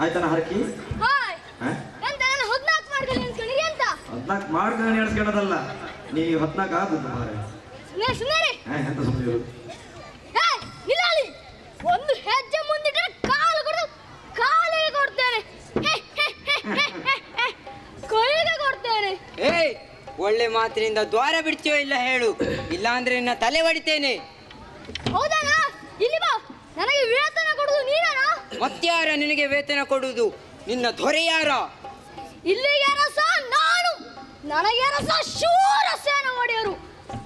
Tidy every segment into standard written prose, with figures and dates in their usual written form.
ಆಯ್ತಾನ ಹರಕಿ hi ಎಂತ ನಾನು 14 ಮಾಡ್ಕೊಳ್ಳಿ ಅನ್ಸ್ಕೊಂಡಿ ಅಂತ 14 ಮಾಡ್ಕೊಂಡು ಎಣಿಸ್ಕೊಳ್ಳೋದಲ್ಲ ನೀವು 14 ಆಗುದು ಮಾರೆ ಸುಮ್ಮನೆ ಎಂತ ಸುಮ್ಮನೆ ಏಯ್ ನಿಲ್ಲಿ ಒಂದು ಹೆಜ್ಜೆ ಮುಂದಿಟ್ಟರೆ ಕಾಲಿಗೆ ಕೊಡ್ತೇನೆ ಕೈಗೆ ಕೊಡ್ತೇನೆ ಏಯ್ ಒಳ್ಳೆ ಮಾತಿನಿಂದ ದ್ವಾರ ಬಿಡ್ತೀಯೋ ಇಲ್ಲ ಹೇಳು, ಇಲ್ಲ ಅಂದ್ರೆ ನಿನ್ನ ತಲೆ ಹೊಡಿತೇನೆ. ಹೌದಾನ? ಇಲ್ಲಿ ಬಾ, ನನಗೆ ವೇತನ ಕೊಡುದು ನೀನಾನ? ಮತ್ಯಾರ ನಿನಗೆ ವೇತನ ಕೊಡುವುದು? ನಿನ್ನ ದೊರೆ ಯಾರ? ಇಲ್ಲಿಗೆ ರಸ ನಾನು, ನನಗೆ ರಸ ಶೂರ ಸೇನ ಒಡೆಯರು.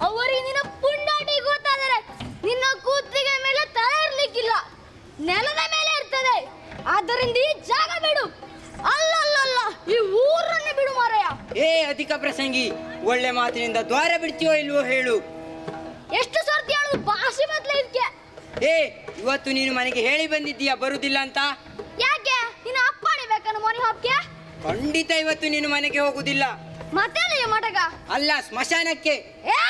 ಅವರಿಗೆ ನಿನ್ನ ಪುಂಡಾಟಿ ಗೊತ್ತಾದರೆ ನಿನ್ನ ಕೂತಿಗೆ ಮೇಲೆ ತಲೆ ಇರ್ಲಿಕ್ಕಿಲ್ಲ, ನೆಲದ ಮೇಲೆ ಇರ್ತದೆ. ಆದ್ದರಿಂದ ಈ ಜಾಗ ಬಿಡು. ಅಲ್ಲಲ್ಲ, ಈ ಊರನ್ನೇ ಬಿಡು ಮಾರಾಯ. ಏ ಅಧಿಕ ಪ್ರಸಂಗಿ, ಒಳ್ಳೆ ಮಾತಿನಿಂದ ದ್ವಾರ ಬಿಡ್ತೀಯೋ ಇಲ್ವೋ ಹೇಳು. ಎಷ್ಟು ಸರ್ತಿ ಹೇಳುದು ಭಾಷೆ ಬದಲ ಇದಕ್ಕೆ. ಏ ಇವತ್ತು ನೀನು ಮನೆಗೆ ಹೇಳಿ ಬಂದಿದ್ದೀಯಾ ಬರುದಿಲ್ಲ ಅಂತ? ಯಾಕೆ ನಿನ್ನ ಅಪ್ಪಣೆ ಬೇಕನ್ನು ಮನೆ ಹೋಗಕ್ಕೆ? ಖಂಡಿತ ಇವತ್ತು ನೀನು ಮನೆಗೆ ಹೋಗುದಿಲ್ಲ. ಮತ್ತೆ ಮಠಗ ಅಲ್ಲ, ಸ್ಮಶಾನಕ್ಕೆ. ಏ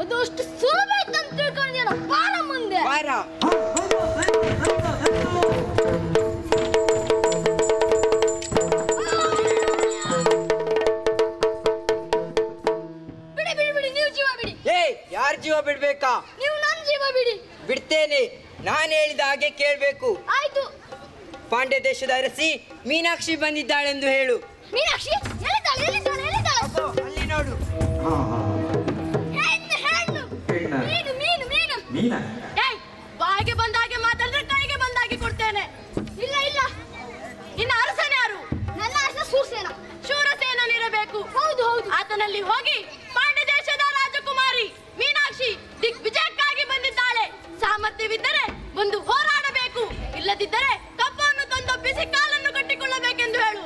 ಅದು ಅಷ್ಟು ಸುಲಭ ಅಂತ ತಿಳ್ಕೊಂಡಿದ್ದೀನ. ಬಾರ ಮುಂದೆ ಬಾರ. ಬಿಡಿ ನೀವು ಜೀವ ಬಿಡಿ. ಏ ಯಾರ ಜೀವ ಬಿಡ್ಬೇಕಾ? ನೀವು ನನ್ನ ಜೀವ ಬಿಡಿ. ಬಿಡ್ತೇನೆ, ನಾನು ಹೇಳಿದ ಹಾಗೆ ಕೇಳ್ಬೇಕು. ಆಯ್ತು. ಪಾಂಡ್ಯ ದೇಶದ ಅರಸಿ ಮೀನಾಕ್ಷಿ ಬಂದಿದ್ದಾಳೆಂದು ಹೇಳು. ಮೀನಾಕ್ಷಿ ಎಲ್ಲಿದ್ದಾಳೆ? ಅಲ್ಲಿ ನೋಡು. ಹೆಣ್ಣು. ಬಾಯಿಗೆ ಬಂದಾಗೆ ಮಾತಾಡಿದ್ರೆ ಕೈಗೆ ಬಂದಾಗೆ ಕೊಡ್ತೇನೆ. ಇಲ್ಲ ಇನ್ನು ಅರಸನ ಯಾರು? ನನ್ನ ಅರಸ ಶೂರಸೇನ. ಶೂರಸೇನಲ್ಲಿರಬೇಕು. ಹೌದು ಆತನಲ್ಲಿ ಹೋಗಿ ಪಾಂಡ್ಯ ದೇಶದ ರಾಜಕುಮಾರಿ ಮೀನಾಕ್ಷಿ ದಿಗ್ವಿಜಯಕ್ಕಾಗಿ ಬಂದಿದ್ದಾಳೆ. ಸಾಮರ್ಥ್ಯವಿದ್ದರೆ ಒಂದು ಹೋರಾಡಬೇಕು, ಇಲ್ಲದಿದ್ದರೆ ಕಪ್ಪನ್ನು ತಂದೊಪ್ಪಿಸಿ ಕಾಲನ್ನು ಕಟ್ಟಿಕೊಳ್ಳಬೇಕೆಂದು ಹೇಳು.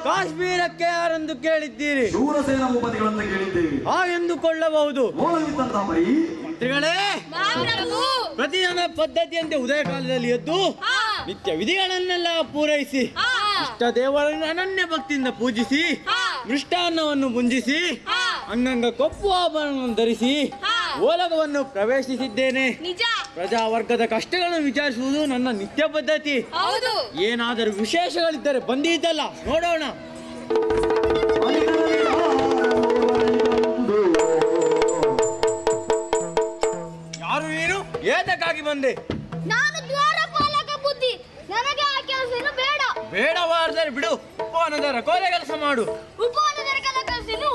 ಕಾಶ್ಮೀರಕ್ಕೆ ಯಾರೆಂದು ಕೇಳಿದ್ದೀರಿ? ಶೂರಸೇನ ಭೂಪತಿಗಳಂತ ಕೇಳಿದ್ದೇವೆ. ಎಂದುಕೊಳ್ಳಬಹುದು. ಮಂತ್ರಿಗಳೇ, ಪ್ರತಿದಿನ ಪದ್ಧತಿಯಂತೆ ಉದಯ ಕಾಲದಲ್ಲಿ ಎದ್ದು ನಿತ್ಯ ವಿಧಿಗಳನ್ನೆಲ್ಲ ಪೂರೈಸಿ ಇಷ್ಟ ದೇವರನ್ನು ಅನನ್ಯ ಭಕ್ತಿಯಿಂದ ಪೂಜಿಸಿ ಮೃಷ್ಟಾನ್ನವನ್ನು ಮುಂಜಿಸಿ ಅಂಗಂಗ ಕಪ್ಪು ಆಭರಣವನ್ನು ಧರಿಸಿ ಓಲಗವನ್ನು ಪ್ರವೇಶಿಸಿದ್ದೇನೆ. ಪ್ರಜಾವರ್ಗದ ಕಷ್ಟಗಳನ್ನು ವಿಚಾರಿಸುವುದು ನನ್ನ ನಿತ್ಯ ಪದ್ಧತಿ. ಏನಾದರೂ ವಿಶೇಷಗಳಿದ್ದರೆ ಬಂದಿದ್ದಲ್ಲ, ನೋಡೋಣ. ಯಾರು ನೀನು? ಏತಕ್ಕಾಗಿ ಬಂದೆ? ನಾನು ದ್ವಾರಪಾಲಕ ಬುದ್ಧಿ. ನನಗೆ ಆ ಕೆಲಸ ಬೇಡ. ಬೇಡವಾದರೆ ಬಿಡು, ಉಪವನದರ ಕೋಲೆ ಕೆಲಸ ಮಾಡು. ಉಪವನದರ ಕೆಲಸ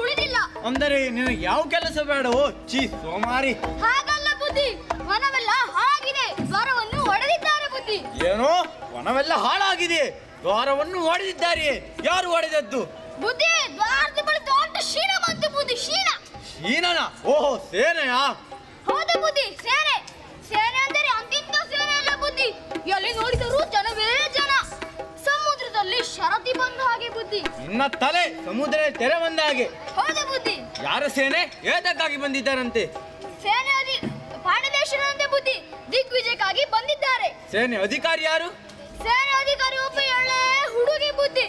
ಉಳಿದಿಲ್ಲ. ಅಂದರೆ ನಿನಗೆ ಯಾವ ಕೆಲಸ ಬೇಡವೋ? ಚೀ ಸೋಮಾರಿ. ಹಾಗಲ್ಲ ಬುದ್ಧಿ, ವನವೆಲ್ಲ ಹಾಗಿದೆ, ದ್ವಾರವನ್ನು ಒಡೆದಿದ್ದಾರೆ ಬುದ್ಧಿ. ಏನೋ ವನವೆಲ್ಲ ಹಾಳಾಗಿದೆ, ದ್ವಾರವನ್ನು ಒಡೆದಿದ್ದಾರೆ? ಯಾರು ಒಡೆದದ್ದು? ಬುದ್ಧಿ, ದ್ವಾರದ ಬಳಿ ದೊಡ್ಡ ಶೀನ ಬಂತು ಬುದ್ಧಿ. ಶೀನನ? ಓಹೋ, ಸೇನೆಯಾ? ಹೌದು ಬುದ್ಧಿ, ಸೇನೆ. ಸೇನೆ ಅಂದರೆ ಅಂತಿಂತ ಸೇನೆ ಅಲ್ಲ ಬುದ್ಧಿ. ಎಲ್ಲಿ ನೋಡಿದರೂ ಜನವೇ ಜನ. ಸಮುದ್ರದಲ್ಲಿ ಶರತಿ ಬಂದ ಹಾಗೆ ಬುದ್ಧಿ. ನಿನ್ನ ತಲೆ ಸಮುದ್ರ ತೆರೆ ಬಂದ ಹಾಗೆ. ಹೌದು ಬುದ್ಧಿ. ಯಾರ ಸೇನೆ? ಏತಕ್ಕಾಗಿ ಬಂದಿದ್ದಾರಂತೆ? ಸೇನೆ ಪಾಂಡದೇಶರಂತೆ ಬುದ್ಧಿ. ದಿಗ್ವಿಜಯಕ್ಕಾಗಿ ಬಂದಿದ್ದಾರೆ. ಸೇನೆ ಅಧಿಕಾರಿ ಯಾರು? ಸೇನೆ ಅಧಿಕಾರಿ ಒಬ್ಬ ಎಳೆ ಹುಡುಗಿ ಬುದ್ಧಿ.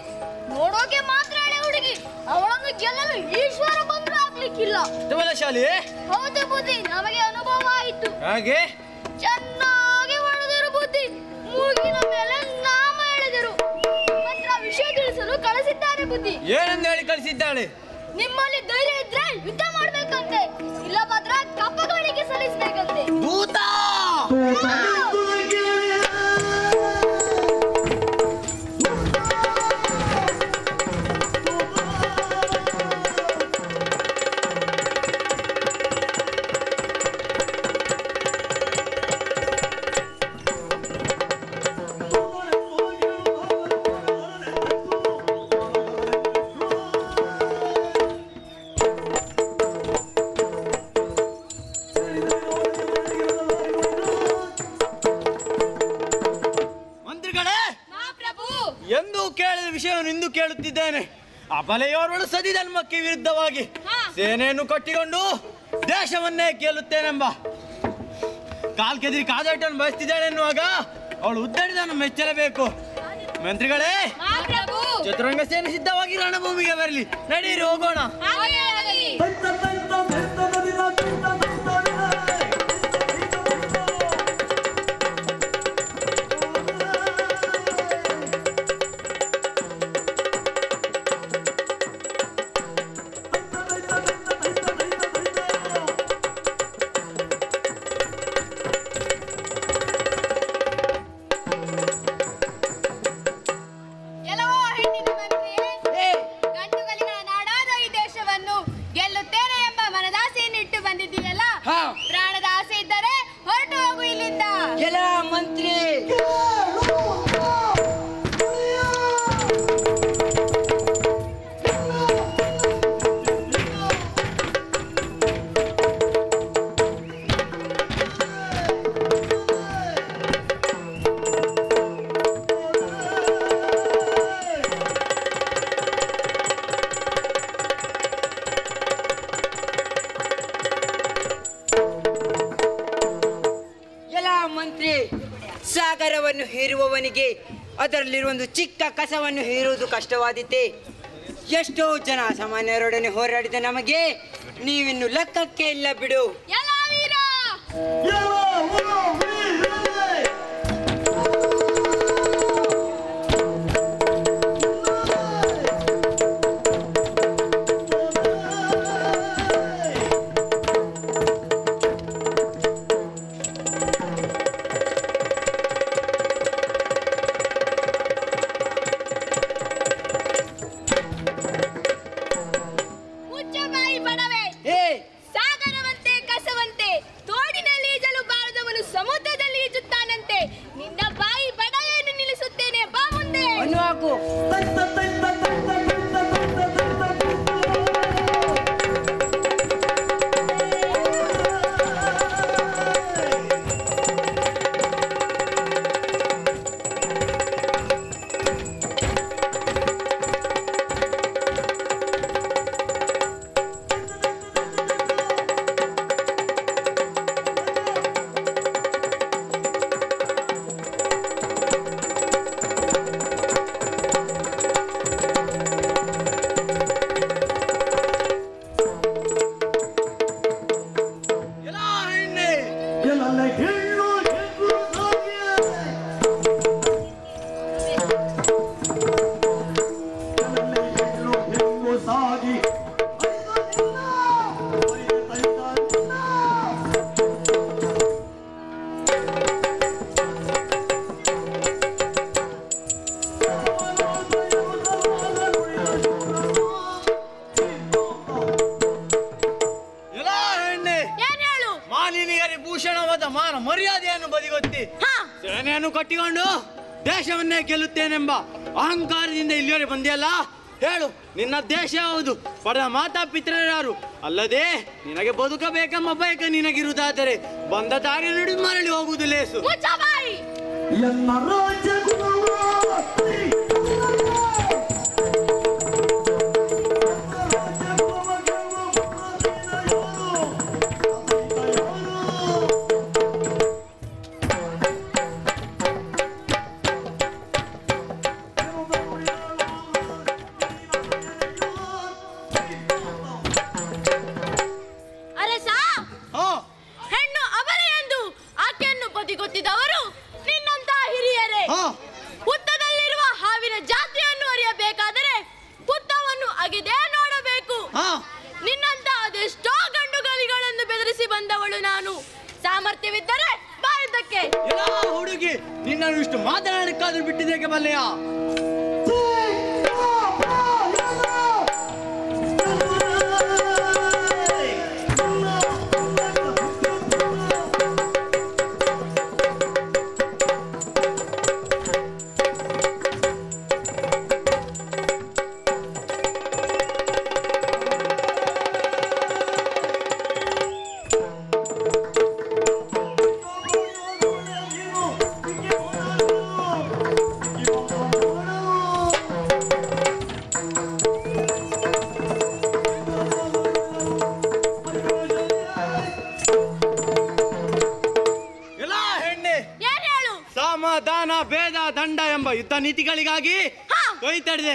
ನೋಡೋಕೆ ಮಾತ್ರ ಎಳೆ ಹುಡುಗಿ. ಅವಳನ್ನು ಗೆಲ್ಲಲು ಈಶ್ವರ ಬಂದ್ರು ಆಗ್ಲಿಕ್ಕಿಲ್ಲ. ಬಲಶಾಲಿ? ಹೌದು ಬುದ್ಧಿ, ನಮಗೆ ಅನುಭವ ಆಯಿತು. ಹಾಗೆ ಚೆನ್ನಾಗಿ ಹೊಡೆದರು ಬುದ್ಧಿ. ಮೂಗಿನ ಮೇಲೆ ನಾಮ ಹೇಳಿದರು. ಮಾತ್ರ ವಿಷಯ ತಿಳಿಸಲು ಕಳಿಸಿದ್ದಾರೆ ಬುದ್ಧಿ. ಏನೆಂದು ಹೇಳಿ ಕಳಿಸಿದ್ದಾಳೆ? ನಿಮ್ಮಲ್ಲಿ ಧೈರ್ಯ ಇದ್ರೆ ಯುದ್ಧ ಮಾಡ್ಬೇಕಂತೆ, ಇಲ್ಲ ಮಾತ್ರ ಕಪ್ಪಗಳಿಗೆ ಸಲ್ಲಿಸ್ಬೇಕಂತೆ. ದೂತ! ಎಂದು ಕೇಳಿದ ವಿಷಯವನ್ನು ಇಂದು ಕೇಳುತ್ತಿದ್ದೇನೆ. ಅಬಲೆಯವರನ್ನು ಸದಿ ಧರ್ಮಕ್ಕೆ ವಿರುದ್ಧವಾಗಿ ಸೇನೆಯನ್ನು ಕಟ್ಟಿಕೊಂಡು ದೇಶವನ್ನೇ ಗೆಲ್ಲುತ್ತೇನೆಂಬ ಕಾಲ್ಕೆದಿರಿ ಕಾದಾಟವನ್ನು ಬಯಸ್ತಿದ್ದಾಳೆ ಎನ್ನುವಾಗ ಅವಳು ಉದ್ದಡಿದನ್ನು ಮೆಚ್ಚಲೇಬೇಕು. ಮಂತ್ರಿಗಳೇ, ಚತುರಂಗ ಸೇನೆ ಸಿದ್ಧವಾಗಿ ರಣಭೂಮಿಗೆ ಬರಲಿ. ನಡೀರಿ, ಹೋಗೋಣ. ಮಂತ್ರಿ, ಸಾಗರವನ್ನು ಹೀರುವವನಿಗೆ ಅದರಲ್ಲಿರುವ ಒಂದು ಚಿಕ್ಕ ಕಸವನ್ನು ಹೀರುವುದು ಕಷ್ಟವಾದೀತೆ. ಎಷ್ಟೋ ಜನ ಸಾಮಾನ್ಯರೊಡನೆ ಹೋರಾಡಿದ ನಮಗೆ ನೀವಿನ್ನು ಲೆಕ್ಕಕ್ಕೆ ಇಲ್ಲ ಬಿಡು. ಮರ್ಯಾದೆಯನ್ನು ಬದಿಗೊತ್ತಿ ಸೇನೆಯನ್ನು ಕಟ್ಟಿಕೊಂಡು ದೇಶವನ್ನೇ ಗೆಲ್ಲುತ್ತೇನೆಂಬ ಅಹಂಕಾರದಿಂದ ಇಲ್ಲಿವರೆಗೆ ಬಂದಿಯಲ್ಲ. ಹೇಳು, ನಿನ್ನ ದೇಶ ಯಾವುದು? ಪಡೆದ ಮಾತಾಪಿತರರು ಯಾರು? ಅಲ್ಲದೆ ನಿನಗೆ ಬದುಕಬೇಕೆಂಬ ಬಯಕ ನಿನಗಿರುವುದಾದರೆ ಬಂದ ದಾರಿ ನಡೆದು ಮರಳಿ ಹೋಗುವುದು ಲೇಸು. ಸಾಮರ್ಥ್ಯವಿದ್ದರೆ ಬಾಯುದಕ್ಕೆ. ಹುಡುಗಿ, ನಿನ್ನನ್ನು ಇಷ್ಟು ಮಾತನಾಡಕ್ಕಾದ್ರೂ ಬಿಟ್ಟಿದ್ದೇಕೆ ಬಲ್ಲೆಯ? ಸಮಾಧಾನ ಭೇದ ದಂಡ ಎಂಬ ಯುದ್ಧ ನೀತಿಗಳಿಗಾಗಿ ಕೈ ತಡೆದೆ.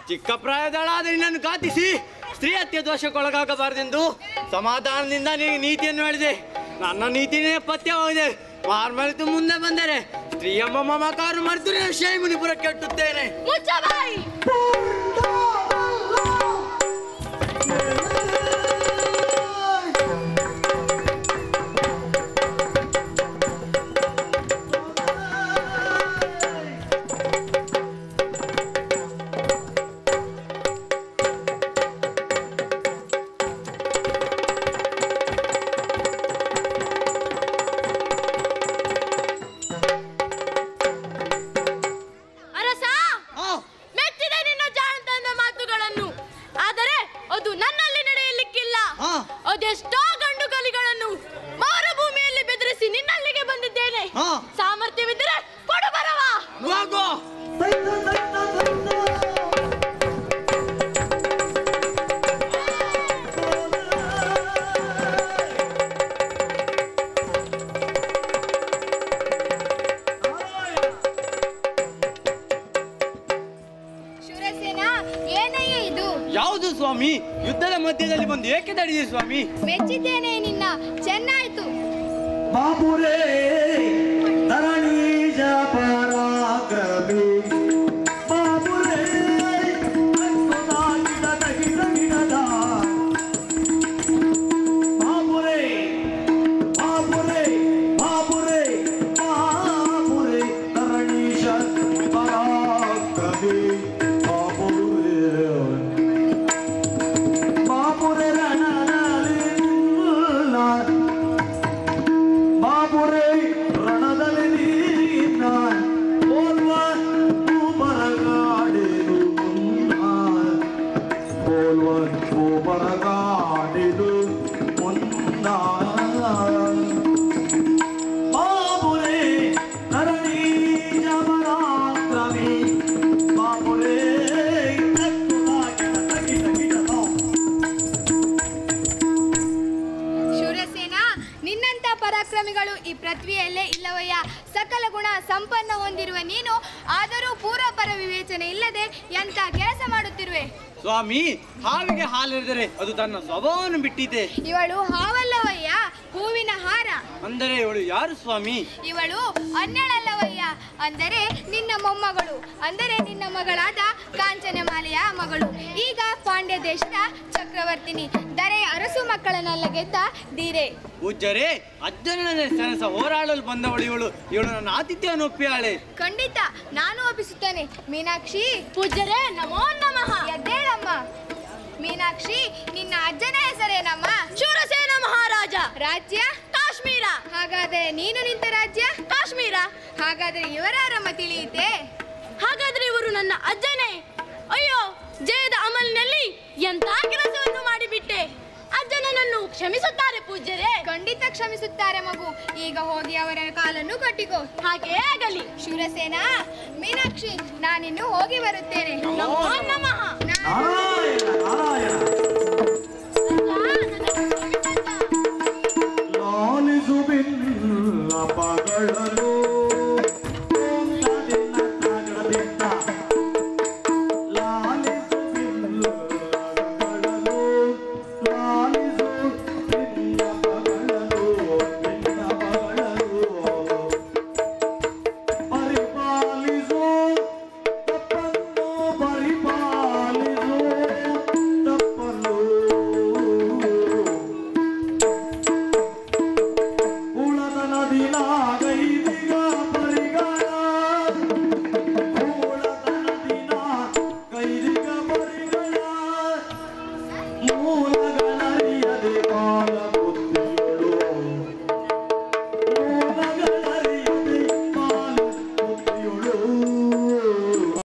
ಚಿಕ್ಕ ಪ್ರಾಯದಳಾದ ನಿನ್ನನ್ನು ಘಾತಿಸಿ ಸ್ತ್ರೀಹತ್ಯೆ ದೋಷಕ್ಕೊಳಗಾಗಬಾರದೆಂದು ಸಮಾಧಾನದಿಂದ ನೀತಿಯನ್ನು ಹೇಳಿದೆ. ನನ್ನ ನೀತಿನೇ ಪಥ್ಯವಾಗಿದೆ. ಮಾರ್ಮರೆತು ಮುಂದೆ ಬಂದರೆ ಸ್ತ್ರೀ ಎಂಬ ಮಮಕಾರು ಮರೆತು ಶೈಮುನಿಪುರ ಕೆಟ್ಟುತ್ತೇನೆ. ಮೆಚ್ಚಿದೆ ನಿನ್ನ ಜಾಣತನದ ಮಾತುಗಳನ್ನು. ಆದರೆ ಅದು ನನ್ನಲ್ಲಿ ಸ್ವಾಮಿ, ಯುದ್ಧದ ಮಧ್ಯದಲ್ಲಿ ಬಂದು ಏಕೆ ತಡೆದಿದೆ ಸ್ವಾಮಿ? ಮೆಚ್ಚಿದ್ದೇನೆ ನಿನ್ನ, ಚೆನ್ನಾಯ್ತು. ಬಾಪುರೇ ಧರಣೀಜ ಪರಾಕ್ರಮಿ ಬಾಪುರೇ ಗಿಡ ಗಿಡ ಗಿಡದ ಬಾಪುರೇ ಬಾಪುರೇ ಬಾಪುರೇ ಬಾಪುರೇ ಧರಣೀಜ ಪರಾಕ್ರಮಿ ಬಾಪುರೇ ಬಾಪುರೇ ಬಾಪುರೇ ರಣದಲ್ಲಿ ನೀನ ಹೋಲ್ವ ಬರಗಾಡಿದು ಹೋಲ್ವ ಬರಗಾಡಿದು ಮುನ್ನ ಬಾಪುರೇ ಧರಣೀಜ ಪರಾಕ್ರಮಿ ಬಾಪುರೇ ಶೂರಸೇನ, ನಿನ್ನಂತ ಪರಾಕ್ರಮಿಗಳು ಈ ಪೃಥ್ವಿಯಲ್ಲೇ ಇಲ್ಲವಯ್ಯ. ಸಕಲ ಗುಣ ಸಂಪನ್ನ ಹೊಂದಿರುವ ನೀನು ಆದರೂ ಪೂರ್ವಪರ ವಿವೇಚನೆ ಇಲ್ಲದೆ ಎಂತ ಕೆಲಸ ಮಾಡುತ್ತಿರುವೆ? ಸ್ವಾಮಿ, ಹಾವಿಗೆ ಹಾಲೆರೆದರೆ ಅದು ತನ್ನ ಸ್ವಭಾವವನ್ನು ಬಿಟ್ಟಿದೆ. ಇವಳು ಹಾವಲ್ಲವಯ್ಯ, ಹೂವಿನ ಹಾರ. ಅಂದರೆ ಇವಳು ಯಾರು ಸ್ವಾಮಿ? ಇವಳು ಅನ್ಯಳಲ್ಲವಯ್ಯ, ಅಂದರೆ ನಿನ್ನ ಮೊಮ್ಮಗಳು, ಅಂದರೆ ನಿನ್ನ ಮಗಳಾದ ಕಾಂಚನಮಾಲೆಯ ಮಗಳು. ಈಗ ಪಾಂಡ್ಯ ದೇಶದ ಚಕ್ರವರ್ತಿನಿ, ದರೆಯ ಅರಸು ಮಕ್ಕಳನ್ನೆಲ್ಲ ಗೆದ್ದ ಧೀರೆ. ಪೂಜ್ಯರೇ, ಅಜ್ಜನ ಸೆಣಸ ಹೋರಾಡಲು ಬಂದವಳು ಇವಳು. ಇವಳು ನನ್ನ ಆತಿಥ್ಯವನ್ನು ಒಪ್ಪಿಯಾಳೆ. ಖಂಡಿತ, ನಾನು ಒಪ್ಪಿಸುತ್ತೇನೆ. ಮೀನಾಕ್ಷಿ. ಪೂಜ್ಯರೇ, ನಮೋ ನಮಃ. ಎದ್ದೇಳಮ್ಮ. ಮೀನಾಕ್ಷಿ, ನಿನ್ನ ಅಜ್ಜನ ಹೆಸರೇನಮ್ಮ? ಶೂರಸೇನ ಮಹಾರಾಜ. ರಾಜ್ಯ? ಕಾಶ್ಮೀರ. ಹಾಗಾದರೆ ನೀನು ನಿಂತ ರಾಜ್ಯ? ಕಾಶ್ಮೀರ. ಹಾಗಾದರೆ ಇವರಾರಮ್ಮ ತಿಳಿಯಿತೆ? ಹಾಗಾದ್ರೆ ಇವರು ನನ್ನ ಅಜ್ಜನೇ. ಅಯ್ಯೋ, ಜಯದ ಅಮಲಿನಲ್ಲಿ ಎಂಥ ಕೆಲಸವನ್ನು ಮಾಡಿಬಿಟ್ಟೆ. ಅಜ್ಜನನ್ನು ಕ್ಷಮಿಸುತ್ತಾರೆ ಪೂಜ್ಯರೇ? ಖಂಡಿತ ಕ್ಷಮಿಸುತ್ತಾರೆ ಮಗು. ಈಗ ಹೋಗಿ ಅವರ ಕಾಲನ್ನು ಕಟ್ಟಿಕೋ. ಹಾಗೇ ಆಗಲಿ. ಶೂರಸೇನ, ಮೀನಾಕ್ಷಿ, ನಾನಿನ್ನು ಹೋಗಿ ಬರುತ್ತೇನೆ. ನಮೋ ನಮಃ. ನಾರಾಯಣ ನಾರಾಯಣ ಲಾಲಿಸು ಬಿಲ್ಲ ಪಗಳಲು ಲಾಲಿಸು ಬಿಲ್ಲ ಪಗಳಲು ಲಾಲಿಸು ಬಿಲ್ಲ ಪಗಳಲು ಬಿಲ್ಲ ಪಗಳಲು ಪರಿಪಾಲಿಸು ತಪ್ಪನ್ನು ಪರಿಪಾಲಿಸು ತಪ್ಪನ್ನು ಉಳದ ನದಿನ ಗೈದಿಗ ಪರಿಗಳ ಉಳದ ನದಿನ ಗೈದಿಗ ಪರಿಗಳ